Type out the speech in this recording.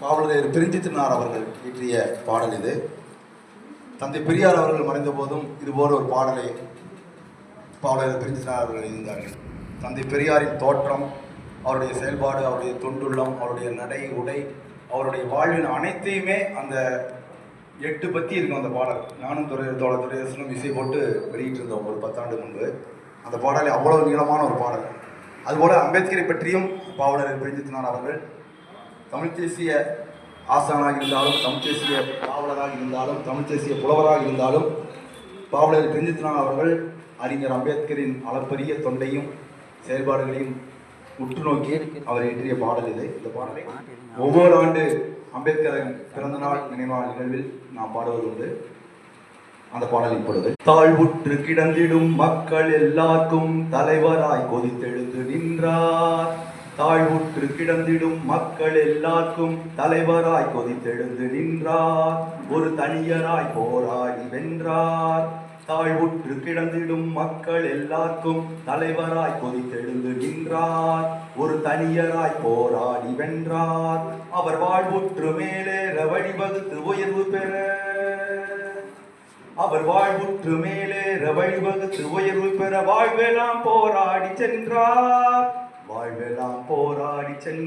பாவலர் பிரிஞ்சி திருநார் அவர்கள் இயற்றிய பாடல் இது. தந்தை பெரியார் அவர்கள் மறைந்த போதும் இதுபோல ஒரு பாடலை பாவலர் பிரிஞ்சி திருநார் அவர்கள் எழுந்தார்கள். தந்தை பெரியாரின் தோற்றம், அவருடைய செயல்பாடு, அவருடைய தொண்டுள்ளம், அவருடைய நடை உடை, அவருடைய வாழ்வின் அனைத்தையுமே அந்த 8 பத்தி இருக்கும் அந்த பாடல். நானும் துறையரசனும் இசை போட்டு வெளியிட்டிருந்தோம் ஒரு 10 ஆண்டு முன்பு. அந்த பாடலை அவ்வளவு நீளமான ஒரு பாடல். அதுபோல அம்பேத்கரை பற்றியும் பாவலர் பிரிஞ்சி திருநார் அவர்கள் தமிழ் தேசிய ஆசானாக இருந்தாலும், தமிழ் தேசிய பாவலராக இருந்தாலும், தமிழ் தேசிய புலவராக இருந்தாலும், பாவலர் பிரிஞ்சி திருநார் அவர்கள் அறிஞர் அம்பேத்கரின் அளப்பரிய தொண்டையும் செயல்பாடுகளையும் உற்று நோக்கி அவர் இயற்றிய பாடல் இது. இந்த பாடலை ஒவ்வொரு ஆண்டு அம்பேத்கரின் பிறந்தநாள் நினைவான நிகழ்வில் நாம் பாடுவது உண்டு. அந்த பாடல் இப்பொழுது. தாழ்வுற்று கிடந்திடும் மக்கள் எல்லாருக்கும் தலைவராய் கொதித்தெழுந்து நின்றார். தாழ்வுற்று கிடந்திடும் மக்கள் எல்லாருக்கும் தலைவராய் கொதித்தெழுந்து நின்றார். ஒரு தனியராய் போராடி வென்றார். தாழ்வுற்று கிடந்திடும் மக்கள் எல்லாருக்கும் தலைவராய் கொதித்தெழுந்து நின்றார். ஒரு தனியராய் போராடி வென்றார். அவர் வாழ்வுற்று மேலேற வழிவகுத்து உயர்வு பெற, அவர் வாழ்வுற்று மேலேற வழிவகுத்து உயர்வு பெற வாழ்வெல்லாம் போராடி சென்றார். வாழ்வெல்லாம் போராடி சென்றார்.